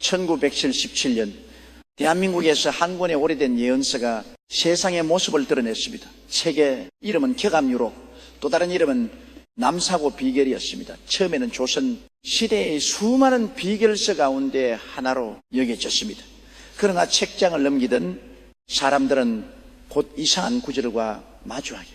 1977년 대한민국에서 한 권의 오래된 예언서가 세상의 모습을 드러냈습니다. 책의 이름은 격암유록, 또 다른 이름은 남사고 비결이었습니다. 처음에는 조선 시대의 수많은 비결서 가운데 하나로 여겨졌습니다. 그러나 책장을 넘기던 사람들은 곧 이상한 구절과 마주하게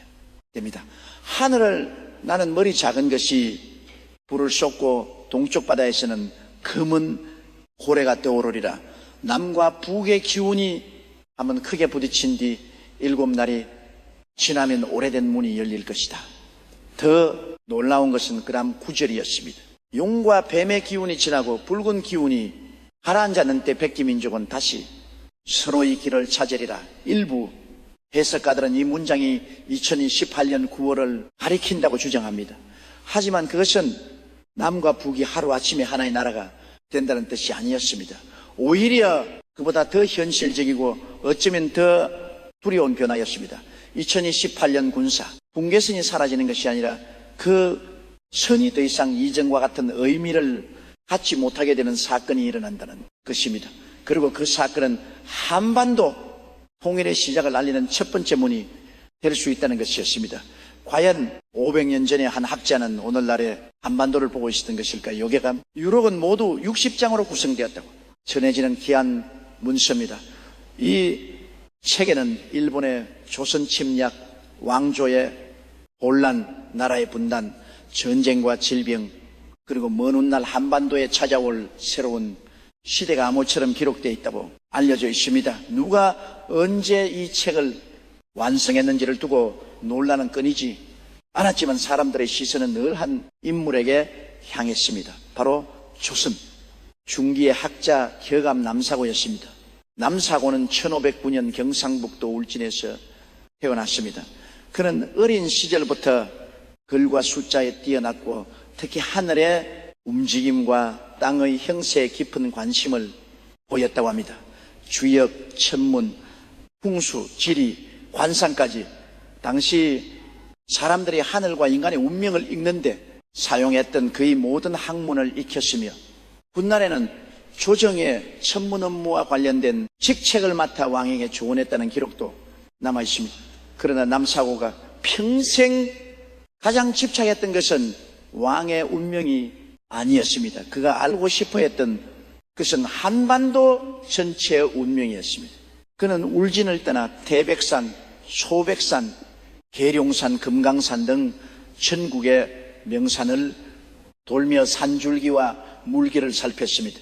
됩니다. 하늘을 나는 머리 작은 것이 불을 쏟고 동쪽 바다에서는 검은 고래가 떠오르리라. 남과 북의 기운이 한번 크게 부딪힌 뒤 7날이 지나면 오래된 문이 열릴 것이다. 더 놀라운 것은 그 다음 9절이었습니다. 용과 뱀의 기운이 지나고 붉은 기운이 가라앉았는 때 백기민족은 다시 서로의 길을 찾으리라. 일부 해석가들은 이 문장이 2018년 9월을 가리킨다고 주장합니다. 하지만 그것은 남과 북이 하루아침에 하나의 나라가 된다는 뜻이 아니었습니다. 오히려 그보다 더 현실적이고 어쩌면 더 두려운 변화였습니다. 2028년 군사, 분계선이 사라지는 것이 아니라 그 선이 더 이상 이전과 같은 의미를 갖지 못하게 되는 사건이 일어난다는 것입니다. 그리고 그 사건은 한반도 통일의 시작을 알리는 첫 번째 문이 될 수 있다는 것이었습니다. 과연 500년 전에 한 학자는 오늘날의 한반도를 보고 있었던 것일까요? 요괴감. 유록은 모두 60장으로 구성되었다고 전해지는 귀한 문서입니다. 이 책에는 일본의 조선 침략, 왕조의 혼란, 나라의 분단, 전쟁과 질병, 그리고 먼 훗날 한반도에 찾아올 새로운 시대가 암호처럼 기록되어 있다고 알려져 있습니다. 누가 언제 이 책을 완성했는지를 두고 논란은 끊이지 않았지만 사람들의 시선은 늘 한 인물에게 향했습니다. 바로 조선 중기의 학자 격암 남사고였습니다. 남사고는 1509년 경상북도 울진에서 태어났습니다. 그는 어린 시절부터 글과 숫자에 뛰어났고 특히 하늘의 움직임과 땅의 형세에 깊은 관심을 보였다고 합니다. 주역, 천문, 풍수, 지리, 관상까지 당시 사람들이 하늘과 인간의 운명을 읽는데 사용했던 그의 모든 학문을 익혔으며 훗날에는 조정의 천문 업무와 관련된 직책을 맡아 왕에게 조언했다는 기록도 남아있습니다. 그러나 남사고가 평생 가장 집착했던 것은 왕의 운명이 아니었습니다. 그가 알고 싶어 했던 것은 한반도 전체의 운명이었습니다. 그는 울진을 떠나 태백산, 소백산, 계룡산, 금강산 등 전국의 명산을 돌며 산줄기와 물길을 살폈습니다.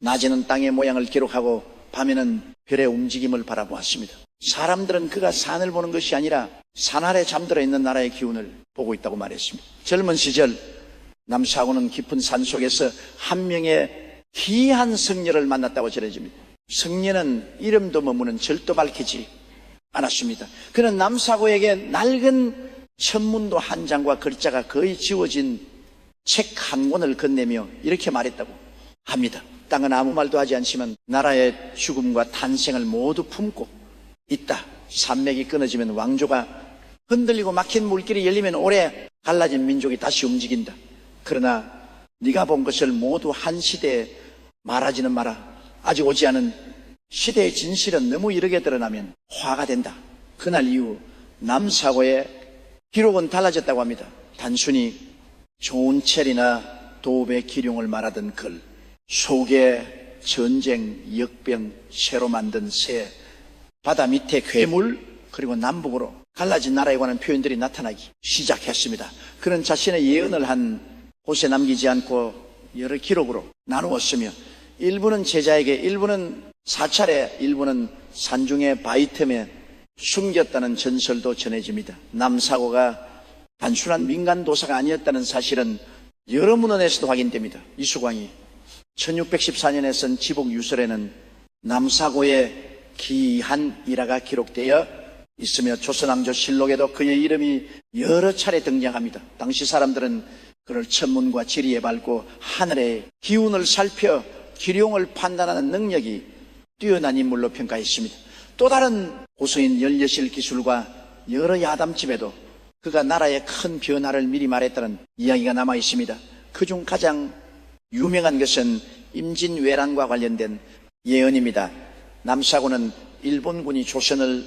낮에는 땅의 모양을 기록하고 밤에는 별의 움직임을 바라보았습니다. 사람들은 그가 산을 보는 것이 아니라 산 아래 잠들어 있는 나라의 기운을 보고 있다고 말했습니다. 젊은 시절 남사고는 깊은 산 속에서 한 명의 귀한 성녀를 만났다고 전해집니다. 성녀는 이름도 머무는 절도 밝히지 않았습니다. 그는 남사고에게 낡은 천문도 한 장과 글자가 거의 지워진 책 한 권을 건네며 이렇게 말했다고 합니다. 땅은 아무 말도 하지 않지만 나라의 죽음과 탄생을 모두 품고 있다. 산맥이 끊어지면 왕조가 흔들리고 막힌 물길이 열리면 오래 갈라진 민족이 다시 움직인다. 그러나 네가 본 것을 모두 한 시대에 말하지는 마라. 아직 오지 않은 시대의 진실은 너무 이르게 드러나면 화가 된다. 그날 이후 남사고의 기록은 달라졌다고 합니다. 단순히 좋은 철이나 도배 기룡을 말하던 글, 속에 전쟁, 역병, 새로 만든 새, 바다 밑에 괴물, 그리고 남북으로 갈라진 나라에 관한 표현들이 나타나기 시작했습니다. 그는 자신의 예언을 한 곳에 남기지 않고 여러 기록으로 나누었으며 일부는 제자에게, 일부는 사찰에, 일부는 산중의 바위 틈에 숨겼다는 전설도 전해집니다. 남사고가 단순한 민간도사가 아니었다는 사실은 여러 문헌에서도 확인됩니다. 이수광이 1614년에 쓴 지복유설에는 남사고의 기한 일화가 기록되어 있으며 조선왕조실록에도 그의 이름이 여러 차례 등장합니다. 당시 사람들은 그를 천문과 지리에 밟고 하늘의 기운을 살펴 기룡을 판단하는 능력이 뛰어난 인물로 평가했습니다. 또 다른 고서인 열여실 기술과 여러 야담집에도 그가 나라의 큰 변화를 미리 말했다는 이야기가 남아 있습니다. 그중 가장 유명한 것은 임진왜란과 관련된 예언입니다. 남사고는 일본군이 조선을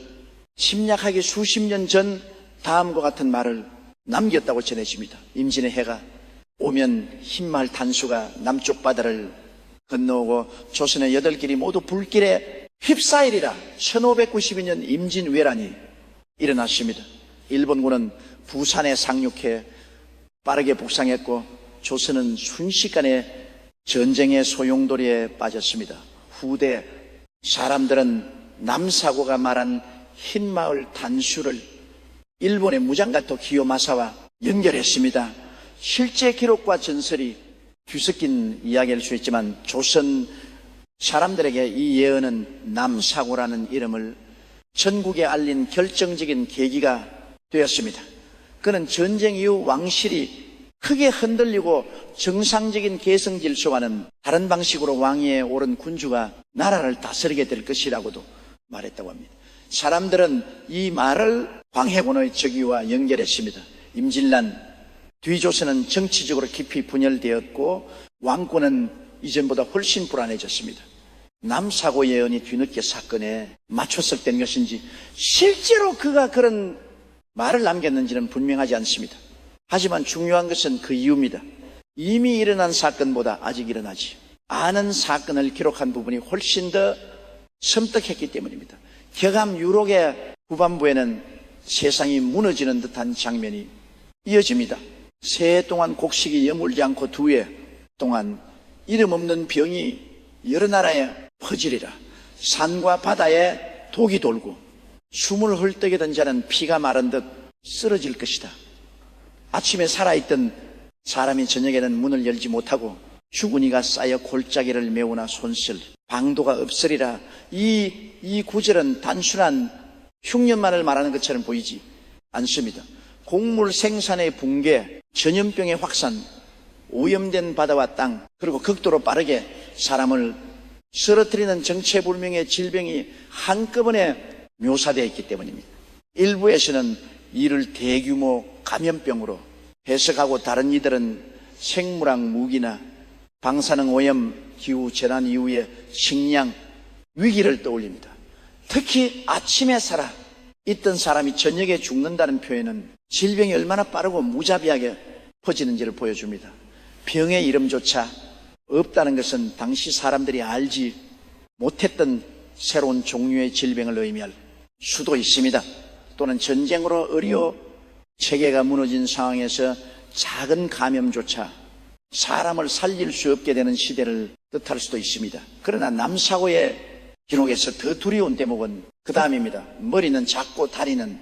침략하기 수십 년 전 다음과 같은 말을 남겼다고 전해집니다. 임진의 해가 오면 흰말 단수가 남쪽 바다를 건너오고 조선의 8길이 모두 불길에 휩싸이리라. 1592년 임진왜란이 일어났습니다. 일본군은 부산에 상륙해 빠르게 북상했고 조선은 순식간에 전쟁의 소용돌이에 빠졌습니다. 후대 사람들은 남사고가 말한 흰마을 단수를 일본의 무장가토 기요마사와 연결했습니다. 실제 기록과 전설이 뒤섞인 이야기일 수 있지만 조선 사람들에게 이 예언은 남사고라는 이름을 전국에 알린 결정적인 계기가 되었습니다. 그는 전쟁 이후 왕실이 크게 흔들리고 정상적인 계승 질서와는 다른 방식으로 왕위에 오른 군주가 나라를 다스리게 될 것이라고도 말했다고 합니다. 사람들은 이 말을 광해군의 즉위와 연결했습니다. 임진란 뒤조선은 정치적으로 깊이 분열되었고 왕권은 이전보다 훨씬 불안해졌습니다. 남사고 예언이 뒤늦게 사건에 맞춰석된 것인지 실제로 그가 그런 말을 남겼는지는 분명하지 않습니다. 하지만 중요한 것은 그 이유입니다. 이미 일어난 사건보다 아직 일어나지 않은 사건을 기록한 부분이 훨씬 더 섬뜩했기 때문입니다. 격암 유록의 후반부에는 세상이 무너지는 듯한 장면이 이어집니다. 새해 동안 곡식이 여물지 않고 2해 동안 이름 없는 병이 여러 나라에 퍼지리라. 산과 바다에 독이 돌고 숨을 헐떡이던 자는 피가 마른 듯 쓰러질 것이다. 아침에 살아있던 사람이 저녁에는 문을 열지 못하고 죽은 이가 쌓여 골짜기를 메우나 손쓸 방도가 없으리라. 이 구절은 단순한 흉년만을 말하는 것처럼 보이지 않습니다. 곡물 생산의 붕괴, 전염병의 확산, 오염된 바다와 땅, 그리고 극도로 빠르게 사람을 쓰러뜨리는 정체불명의 질병이 한꺼번에 묘사되어 있기 때문입니다. 일부에서는 이를 대규모 감염병으로 해석하고 다른 이들은 생물학 무기나 방사능 오염, 기후 재난 이후의 식량 위기를 떠올립니다. 특히 아침에 살아 있던 사람이 저녁에 죽는다는 표현은 질병이 얼마나 빠르고 무자비하게 퍼지는지를 보여줍니다. 병의 이름조차 없다는 것은 당시 사람들이 알지 못했던 새로운 종류의 질병을 의미할 수도 있습니다. 또는 전쟁으로 의료 체계가 무너진 상황에서 작은 감염조차 사람을 살릴 수 없게 되는 시대를 뜻할 수도 있습니다. 그러나 남사고의 기록에서 더 두려운 대목은 그 다음입니다. 머리는 작고 다리는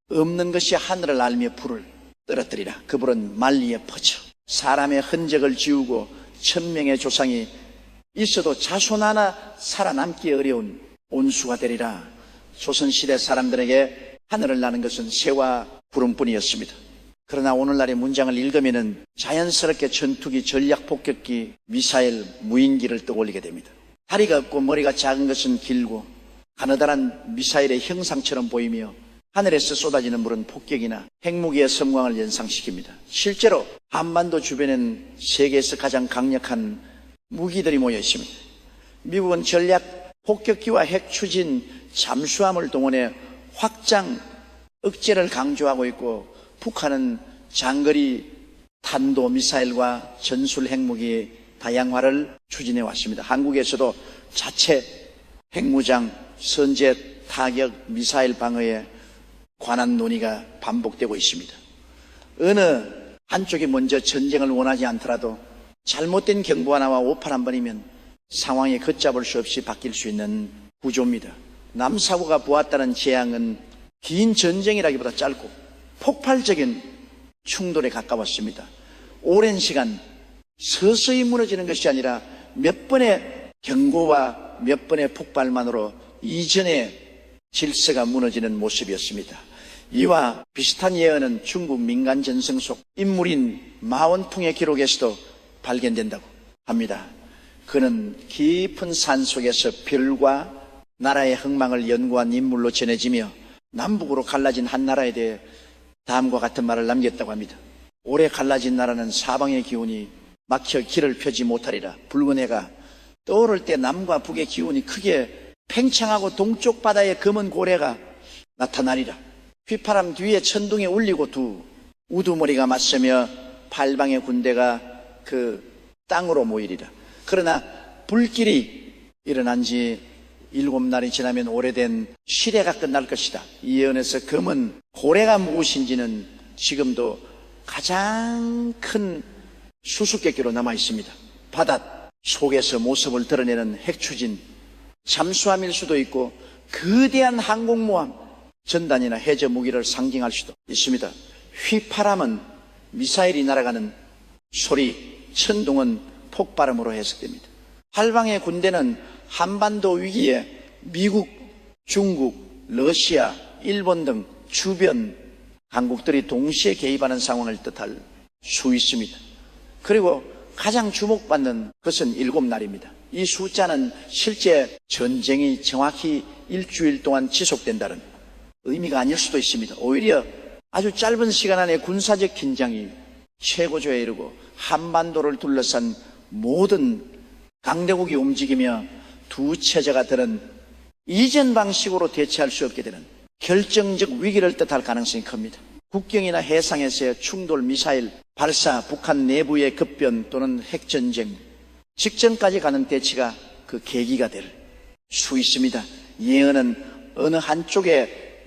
없는 것이 하늘을 알며 불을 떨어뜨리라. 그 불은 만리에 퍼져 사람의 흔적을 지우고 천명의 조상이 있어도 자손 하나 살아남기 어려운 온수가 되리라. 조선시대 사람들에게 하늘을 나는 것은 새와 구름뿐이었습니다. 그러나 오늘날의 문장을 읽으면 자연스럽게 전투기, 전략폭격기, 미사일, 무인기를 떠올리게 됩니다. 다리가 없고 머리가 작은 것은 길고 가느다란 미사일의 형상처럼 보이며 하늘에서 쏟아지는 물은 폭격이나 핵무기의 성광을 연상시킵니다. 실제로 한반도 주변엔 세계에서 가장 강력한 무기들이 모여 있습니다. 미국은 전략 폭격기와 핵 추진 잠수함을 동원해 확장 억제를 강조하고 있고 북한은 장거리 탄도미사일과 전술 핵무기의 다양화를 추진해 왔습니다. 한국에서도 자체 핵무장, 선제 타격 미사일 방어에 관한 논의가 반복되고 있습니다. 어느 한쪽이 먼저 전쟁을 원하지 않더라도 잘못된 경보 하나와 오팔 한 번이면 상황이 걷잡을 수 없이 바뀔 수 있는 구조입니다. 남사고가 보았다는 재앙은 긴 전쟁이라기보다 짧고 폭발적인 충돌에 가까웠습니다. 오랜 시간 서서히 무너지는 것이 아니라 몇 번의 경고와 몇 번의 폭발만으로 이전의 질서가 무너지는 모습이었습니다. 이와 비슷한 예언은 중국 민간 전승 속 인물인 마원풍의 기록에서도 발견된다고 합니다. 그는 깊은 산 속에서 별과 나라의 흥망을 연구한 인물로 전해지며 남북으로 갈라진 한 나라에 대해 다음과 같은 말을 남겼다고 합니다. 오래 갈라진 나라는 사방의 기운이 막혀 길을 펴지 못하리라. 붉은 해가 떠오를 때 남과 북의 기운이 크게 팽창하고 동쪽 바다의 검은 고래가 나타나리라. 휘파람 뒤에 천둥이 울리고 두 우두머리가 맞서며 팔방의 군대가 그 땅으로 모이리라. 그러나 불길이 일어난 지 7날이 지나면 오래된 시대가 끝날 것이다. 이 예언에서 검은 고래가 무엇인지는 지금도 가장 큰 수수께끼로 남아 있습니다. 바다 속에서 모습을 드러내는 핵추진, 잠수함일 수도 있고 거대한 항공모함, 전단이나 해저 무기를 상징할 수도 있습니다. 휘파람은 미사일이 날아가는 소리, 천둥은 폭발음으로 해석됩니다. 팔방의 군대는 한반도 위기에 미국, 중국, 러시아, 일본 등 주변 강국들이 동시에 개입하는 상황을 뜻할 수 있습니다. 그리고 가장 주목받는 것은 7날입니다. 이 숫자는 실제 전쟁이 정확히 일주일 동안 지속된다는 의미가 아닐 수도 있습니다. 오히려 아주 짧은 시간 안에 군사적 긴장이 최고조에 이르고 한반도를 둘러싼 모든 강대국이 움직이며 두 체제가 드는 이전 방식으로 대체할 수 없게 되는 결정적 위기를 뜻할 가능성이 큽니다. 국경이나 해상에서의 충돌, 미사일 발사, 북한 내부의 급변 또는 핵전쟁 직전까지 가는 대치가 그 계기가 될 수 있습니다. 예언은 어느 한쪽의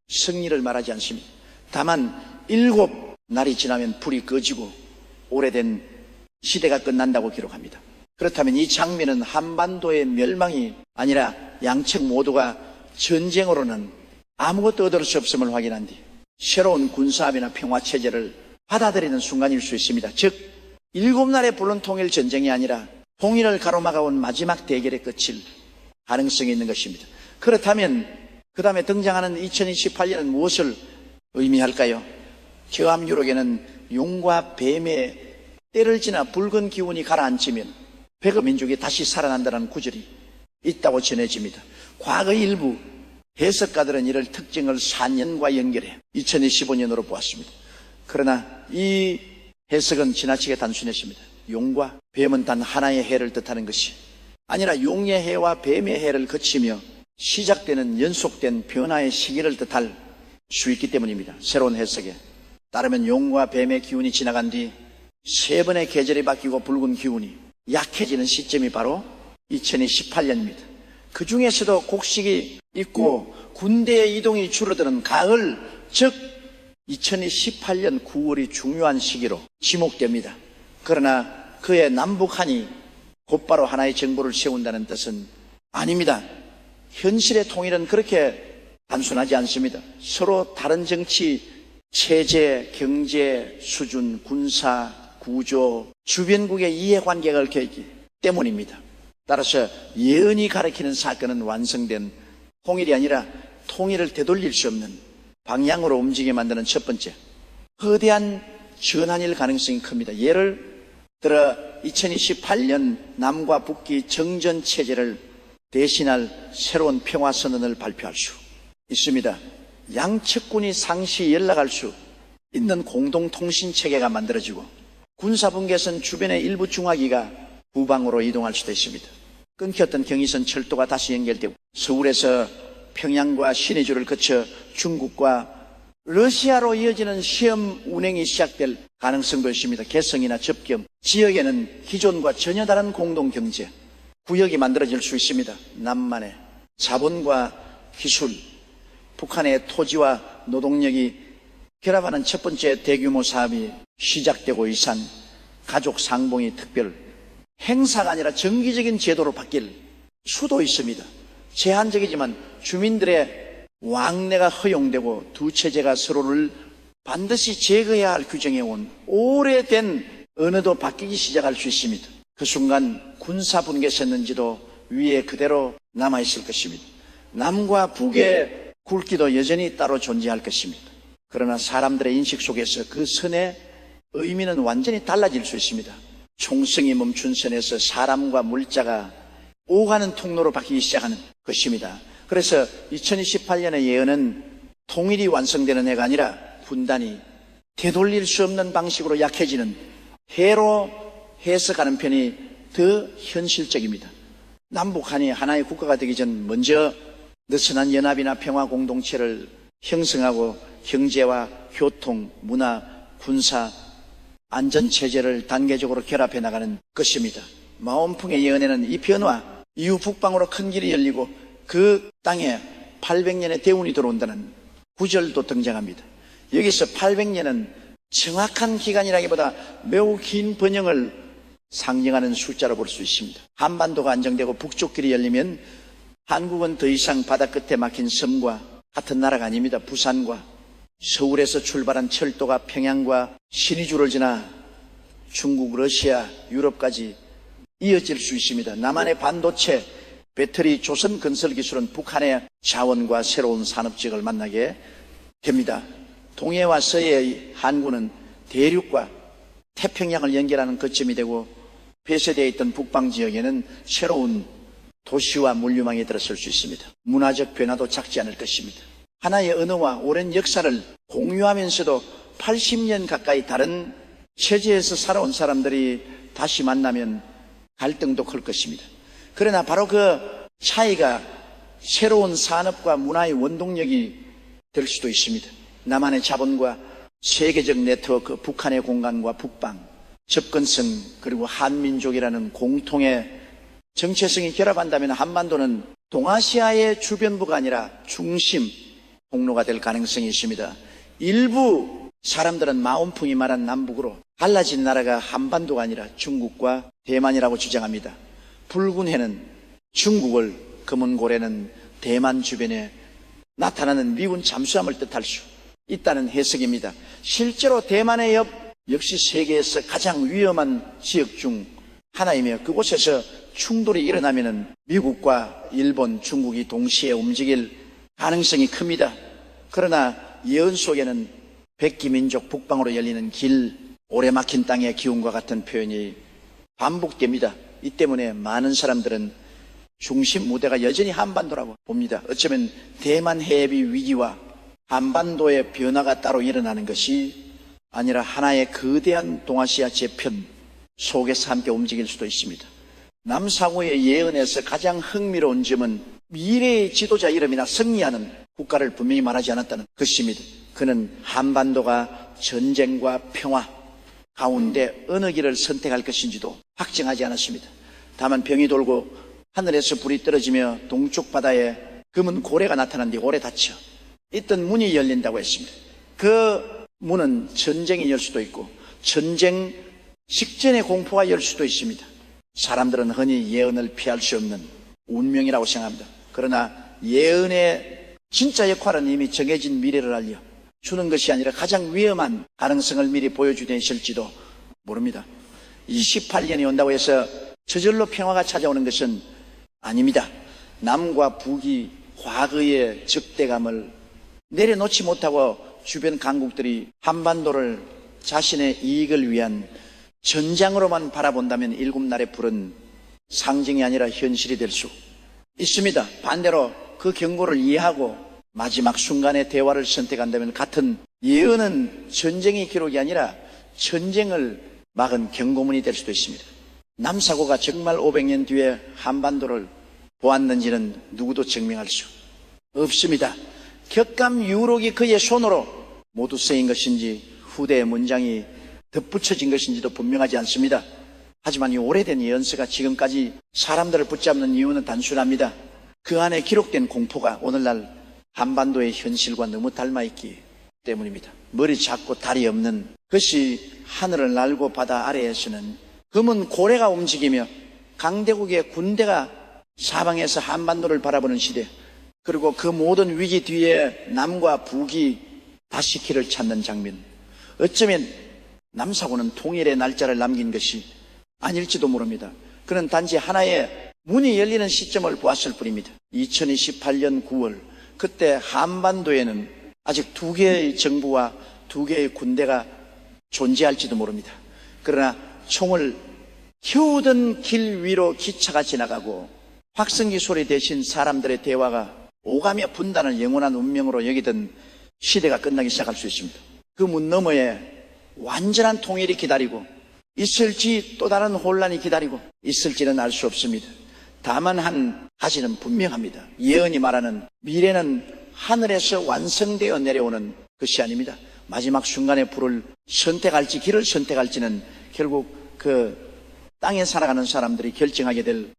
승리를 말하지 않습니다. 다만 7날이 지나면 불이 꺼지고 오래된 시대가 끝난다고 기록합니다. 그렇다면 이 장면은 한반도의 멸망이 아니라 양측 모두가 전쟁으로는 아무것도 얻을 수 없음을 확인한 뒤 새로운 군사합의나 평화체제를 받아들이는 순간일 수 있습니다. 즉 7날의 불론 통일 전쟁이 아니라 통일을 가로막아온 마지막 대결의 끝일 가능성이 있는 것입니다. 그렇다면 그 다음에 등장하는 2028년은 무엇을 의미할까요? 저함유록에는 용과 뱀의 때를 지나 붉은 기운이 가라앉으면 백의 민족이 다시 살아난다는 구절이 있다고 전해집니다. 과거 일부 해석가들은 이를 특징을 4년과 연결해 2025년으로 보았습니다. 그러나 이 해석은 지나치게 단순했습니다. 용과 뱀은 단 하나의 해를 뜻하는 것이 아니라 용의 해와 뱀의 해를 거치며 시작되는 연속된 변화의 시기를 뜻할 수 있기 때문입니다. 새로운 해석에 따르면 용과 뱀의 기운이 지나간 뒤 3번의 계절이 바뀌고 붉은 기운이 약해지는 시점이 바로 2028년입니다. 그 중에서도 곡식이 있고 군대의 이동이 줄어드는 가을, 즉 2018년 9월이 중요한 시기로 지목됩니다. 그러나 그의 남북한이 곧바로 하나의 정부를 세운다는 뜻은 아닙니다. 현실의 통일은 그렇게 단순하지 않습니다. 서로 다른 정치, 체제, 경제, 수준, 군사, 구조, 주변국의 이해관계가 얽혀있기 때문입니다. 따라서 예언이 가리키는 사건은 완성된 통일이 아니라 통일을 되돌릴 수 없는 방향으로 움직이게 만드는 첫 번째 거대한 전환일 가능성이 큽니다. 예를 들어 2028년 남과 북기 정전체제를 대신할 새로운 평화선언을 발표할 수 있습니다. 양측군이 상시 연락할 수 있는 공동통신체계가 만들어지고 군사분계선 주변의 일부 중화기가 후방으로 이동할 수도 있습니다. 끊겼던 경의선 철도가 다시 연결되고 서울에서 평양과 신의주를 거쳐 중국과 러시아로 이어지는 시험 운행이 시작될 가능성도 있습니다. 개성이나 접경, 지역에는 기존과 전혀 다른 공동경제 구역이 만들어질 수 있습니다. 남만의 자본과 기술, 북한의 토지와 노동력이 결합하는 첫 번째 대규모 사업이 시작되고 이산 가족 상봉이 특별 행사가 아니라 정기적인 제도로 바뀔 수도 있습니다. 제한적이지만 주민들의 왕래가 허용되고 두 체제가 서로를 반드시 제거해야 할 규정해온 오래된 언어도 바뀌기 시작할 수 있습니다. 그 순간 군사분계선언지도 위에 그대로 남아있을 것입니다. 남과 북의 굵기도 여전히 따로 존재할 것입니다. 그러나 사람들의 인식 속에서 그 선의 의미는 완전히 달라질 수 있습니다. 총성이 멈춘 선에서 사람과 물자가 오가는 통로로 바뀌기 시작하는 것입니다. 그래서 2028년의 예언은 통일이 완성되는 해가 아니라 분단이 되돌릴 수 없는 방식으로 약해지는 해로 해석하는 편이 더 현실적입니다. 남북한이 하나의 국가가 되기 전 먼저 느슨한 연합이나 평화 공동체를 형성하고 경제와 교통, 문화, 군사, 안전체제를 단계적으로 결합해 나가는 것입니다. 마온풍의 예언에는 이 변화 이후 북방으로 큰 길이 열리고 그 땅에 800년의 대운이 들어온다는 구절도 등장합니다. 여기서 800년은 정확한 기간이라기보다 매우 긴 번영을 상징하는 숫자로 볼 수 있습니다. 한반도가 안정되고 북쪽 길이 열리면 한국은 더 이상 바다 끝에 막힌 섬과 같은 나라가 아닙니다. 부산과 서울에서 출발한 철도가 평양과 신의주를 지나 중국, 러시아, 유럽까지 이어질 수 있습니다. 남한의 반도체, 배터리, 조선 건설 기술은 북한의 자원과 새로운 산업지역을 만나게 됩니다. 동해와 서해의 항구는 대륙과 태평양을 연결하는 거점이 되고 폐쇄되어 있던 북방 지역에는 새로운 도시와 물류망이 들어설 수 있습니다. 문화적 변화도 작지 않을 것입니다. 하나의 언어와 오랜 역사를 공유하면서도 80년 가까이 다른 체제에서 살아온 사람들이 다시 만나면 갈등도 클 것입니다. 그러나 바로 그 차이가 새로운 산업과 문화의 원동력이 될 수도 있습니다. 남한의 자본과 세계적 네트워크, 북한의 공간과 북방, 접근성 그리고 한민족이라는 공통의 정체성이 결합한다면 한반도는 동아시아의 주변부가 아니라 중심 통로가 될 가능성이 있습니다. 일부 사람들은 마온풍이 말한 남북으로 갈라진 나라가 한반도가 아니라 중국과 대만이라고 주장합니다. 붉은 해는 중국을, 검은 고래는 대만 주변에 나타나는 미군 잠수함을 뜻할 수 있다는 해석입니다. 실제로 대만의 옆 역시 세계에서 가장 위험한 지역 중 하나이며 그곳에서 충돌이 일어나면 미국과 일본, 중국이 동시에 움직일 가능성이 큽니다. 그러나 예언 속에는 백기민족 북방으로 열리는 길, 오래 막힌 땅의 기운과 같은 표현이 반복됩니다. 이 때문에 많은 사람들은 중심 무대가 여전히 한반도라고 봅니다. 어쩌면 대만 해협의 위기와 한반도의 변화가 따로 일어나는 것이 아니라 하나의 거대한 동아시아 재편 속에서 함께 움직일 수도 있습니다. 남상우의 예언에서 가장 흥미로운 점은 미래의 지도자 이름이나 승리하는 국가를 분명히 말하지 않았다는 것입니다. 그는 한반도가 전쟁과 평화 가운데 어느 길을 선택할 것인지도 확정하지 않았습니다. 다만 병이 돌고 하늘에서 불이 떨어지며 동쪽 바다에 검은 고래가 나타난 뒤 오래 닫혀 있던 문이 열린다고 했습니다. 그 문은 전쟁이 열 수도 있고 전쟁 직전의 공포가 열 수도 있습니다. 사람들은 흔히 예언을 피할 수 없는 운명이라고 생각합니다. 그러나 예언의 진짜 역할은 이미 정해진 미래를 알려 주는 것이 아니라 가장 위험한 가능성을 미리 보여주려 했을지도 모릅니다. 28년이 온다고 해서 저절로 평화가 찾아오는 것은 아닙니다. 남과 북이 과거의 적대감을 내려놓지 못하고 주변 강국들이 한반도를 자신의 이익을 위한 전장으로만 바라본다면 일곱 날의 불은 상징이 아니라 현실이 될 수 있습니다. 반대로 그 경고를 이해하고 마지막 순간의 대화를 선택한다면 같은 예언은 전쟁의 기록이 아니라 전쟁을 막은 경고문이 될 수도 있습니다. 남사고가 정말 500년 뒤에 한반도를 보았는지는 누구도 증명할 수 없습니다. 격감 유록이 그의 손으로 모두 쓰인 것인지 후대의 문장이 덧붙여진 것인지도 분명하지 않습니다. 하지만 이 오래된 예언서가 지금까지 사람들을 붙잡는 이유는 단순합니다. 그 안에 기록된 공포가 오늘날 한반도의 현실과 너무 닮아있기 때문입니다. 머리 작고 다리 없는 것이 하늘을 날고 바다 아래에서는 검은 고래가 움직이며 강대국의 군대가 사방에서 한반도를 바라보는 시대, 그리고 그 모든 위기 뒤에 남과 북이 다시 길을 찾는 장면, 어쩌면 남사고는 통일의 날짜를 남긴 것이 아닐지도 모릅니다. 그는 단지 하나의 문이 열리는 시점을 보았을 뿐입니다. 2028년 9월 그때 한반도에는 아직 두 개의 정부와 두 개의 군대가 존재할지도 모릅니다. 그러나 총을 키우던 길 위로 기차가 지나가고 확성기 소리 대신 사람들의 대화가 오가며 분단을 영원한 운명으로 여기던 시대가 끝나기 시작할 수 있습니다. 그 문 너머에 완전한 통일이 기다리고 있을지 또 다른 혼란이 기다리고 있을지는 알 수 없습니다. 다만 한 가지는 분명합니다. 예언이 말하는 미래는 하늘에서 완성되어 내려오는 것이 아닙니다. 마지막 순간에 불을 선택할지 길을 선택할지는 결국 그 땅에 살아가는 사람들이 결정하게 될